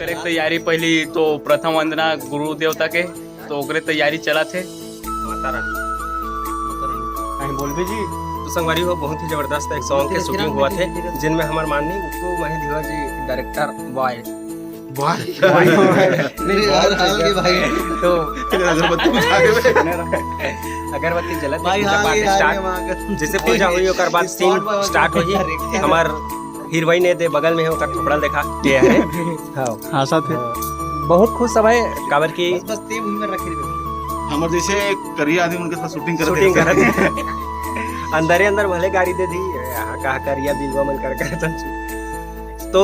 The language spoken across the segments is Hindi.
करे तैयारी पहली तो प्रथम वंदना गुरु देवता के तो ओकरे तैयारी चला थे। माता रानी कहीं बोल भी जी तो संगवारी हो बहुत ही जबरदस्त एक सॉन्ग के शूटिंग हुआ थे जिनमें हमारे माननीय उसको महेश धीवर जी डायरेक्टर बॉय तो अगरबत्ती जलत जैसे पूजा हुई और बाद सीन स्टार्ट हुई हमार हीरोइन ने दे बगल में है ओकर थोपड़ा देखा के है हां साथ है बहुत खुश सब है काबर की बस ते मुंह में रखे हमारे जैसे करिया आदमी उनके साथ शूटिंग कर अंदर ही अंदर भले गाड़ी दे दी यहाँ कहा करिया बिलवा मन कर तो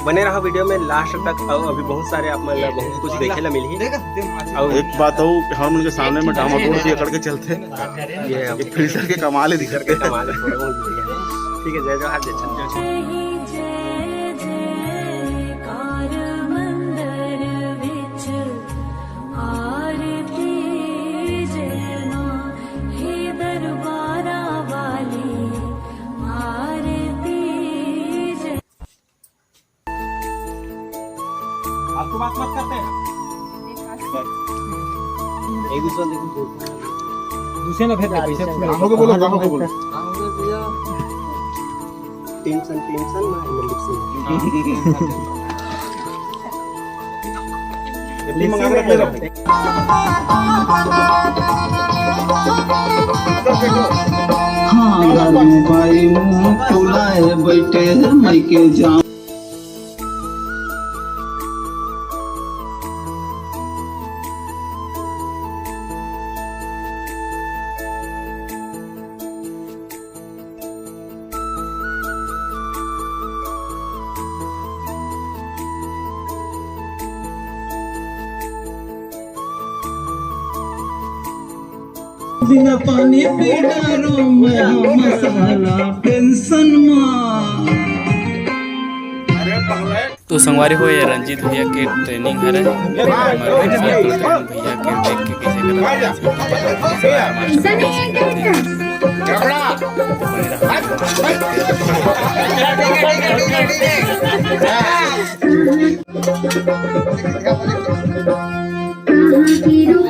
बने रहा वीडियो में लास्ट तक। अभी बहुत सारे आप मतलब बहुत कुछ देखे ला मिली। एक बात हो हम उनके सामने में डामा तोड़ दिया करके चलते ये फिल्टर के कमाल है दिखर के कमाल है ठीक है जय जवाहर जय छत्रपति आपको बात मत करते हैं एक दूसरे देखो दूसरे ना भेज पैसे कहां को बोलो टेंशन ना ये मंगा के रख हाँ भाई मुंह फुलाए बैठे मैं के जाऊं बिना पानी पी डालो मैं मसाला टेंशन तो संगवारी हो ये रंजीत भैया के ट्रेनिंग है भैया के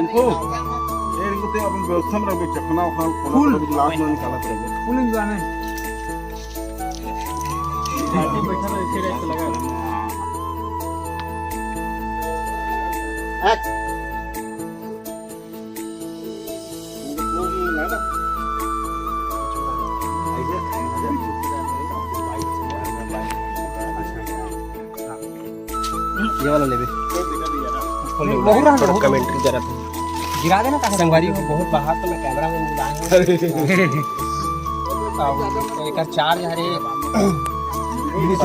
देख के अपन व्यवस्था में रहोगे चखना फूल गिलास में निकाला पड़ेगा फूल इंजॉय है बैठा रहे ऐसे लगा ये वाला ले बहुत कमेंट्री जरा गिरा देना संगवारी हो बहुत बाहर तो मैं कैमरा में बुलाऊंगा तो एक चार्ज हरे 20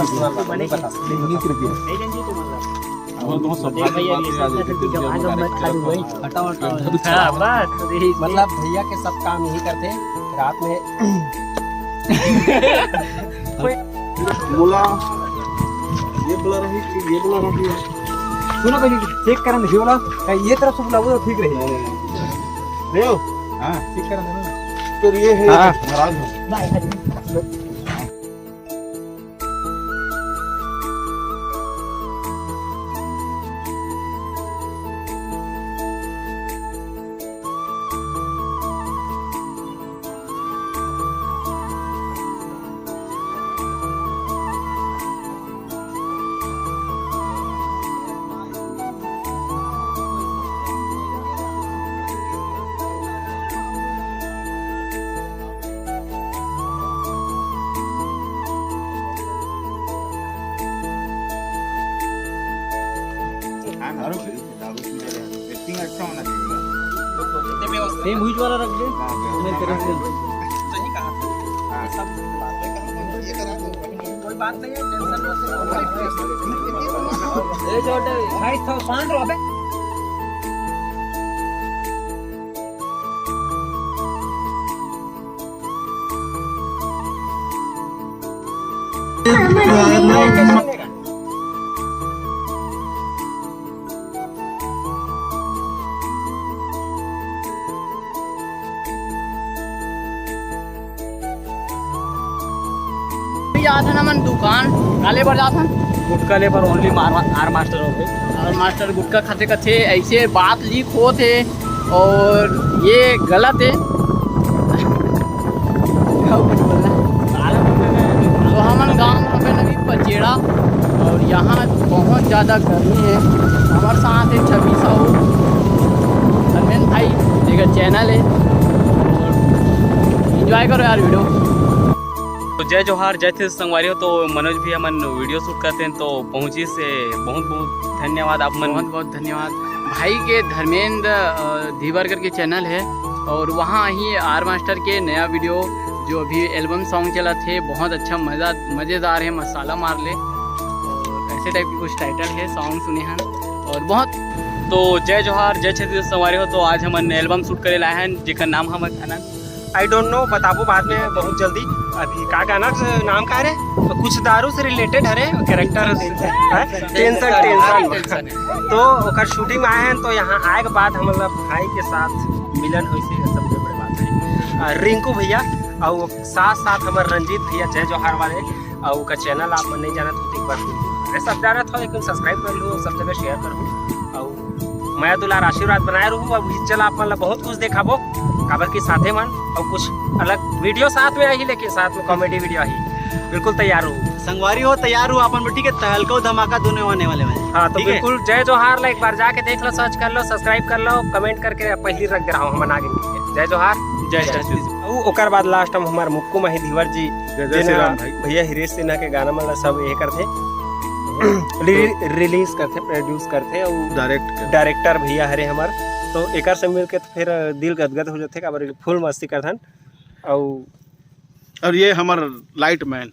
मतलब भैया के सब काम यही करते रात में बोला ये बोला रही कि ये बोला रही सुनो पहले चेक करना देखिए बोला ये तरफ से बुलाओ तो ठीक रही देव हां चेक करना देना तो ये है महाराज अच्छा होना चाहिए सेम हुई वाला रख दे मैं तेरे से सही कहा सब कोई बात नहीं है टेंशन मत ले छोटे भाई तो शांत रहो बे जाता ना मन दुकान काले पर जाता गुटका ले पर ओनली आर मास्टर हो गए। आर मास्टर गुटका खाते खाते ऐसे बात लीक हो थे और ये गलत है। तो हमन गाँव में नवी पचेड़ा और यहाँ बहुत ज़्यादा गर्मी है। हमारे साथ एक 26 धर्मेंद्र भाई एक चैनल है और एंजॉय करो यार वीडियो। तो जय जोहार जय थे संगवारी हो। तो मनोज भी हमन वीडियो शूट करते हैं तो पहुँची से बहुत बहुत धन्यवाद आप मन। बहुत बहुत धन्यवाद भाई के धर्मेंद्र धीवर करके चैनल है और वहाँ ही आर मास्टर के नया वीडियो जो अभी एल्बम सॉन्ग चला थे बहुत अच्छा मज़ेदार है मसाला मार ले और ऐसे टाइप की कुछ टाइटल है सॉन्ग सुने हैं और बहुत। तो जय जोहार जय छत्तीसगढ़ संगवारी हो। तो आज हमन एल्बम शूट करे लाए हैं जिसका नाम हम आई डोंट नो बताबो बाद में बहुत जल्दी। अभी का गाना नाम का है तो कुछ दारू से रिलेटेड है कैरेक्टर टेंशन तो ओकर शूटिंग आए हैं। तो यहाँ आए के बाद हम लोग भाई के साथ मिलन हुई से सबसे बड़ी बात है रिंकू भैया और साथ साथ हमारे रंजीत भैया जय जोहार वाले और का चैनल आप नहीं जाना तो एक बार सब जाना था लेकिन सब्सक्राइब कर लो सब जगह शेयर करो और मैं दुलार आशीर्वाद बनाए रहूँ। अब चल आप मतलब बहुत कुछ देखाबो काबर की साथे मन और कुछ अलग वीडियो साथ में आई लेकिन साथ में कॉमेडी वीडियो आई बिल्कुल तैयार हो संगवारी हो तैयार हो अपन बेटी के तहलका धमाका दोनों होने वाले हैं। हाँ तो बिल्कुल जय जोहार एक बार जाके देख लो सर्च कर लो सब्सक्राइब कर लो कमेंट करके पहली रख दे रहा हूँ हम आगे जय जोहार जय छत्तीसगढ़। ओकर बाद लास्ट में हमारे मुक्कू माही धीवर जी भैया हिरेश सिन्हा के गाना मतलब सब ये करते रिलीज करते प्रोड्यूस करते और डायरेक्टर भैया हरे हमारे तो एक से मिल के फिर दिल गदगद हो जाते काबर फुल मस्ती करथन और ये हमार लाइट मैन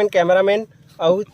कैमरामैन और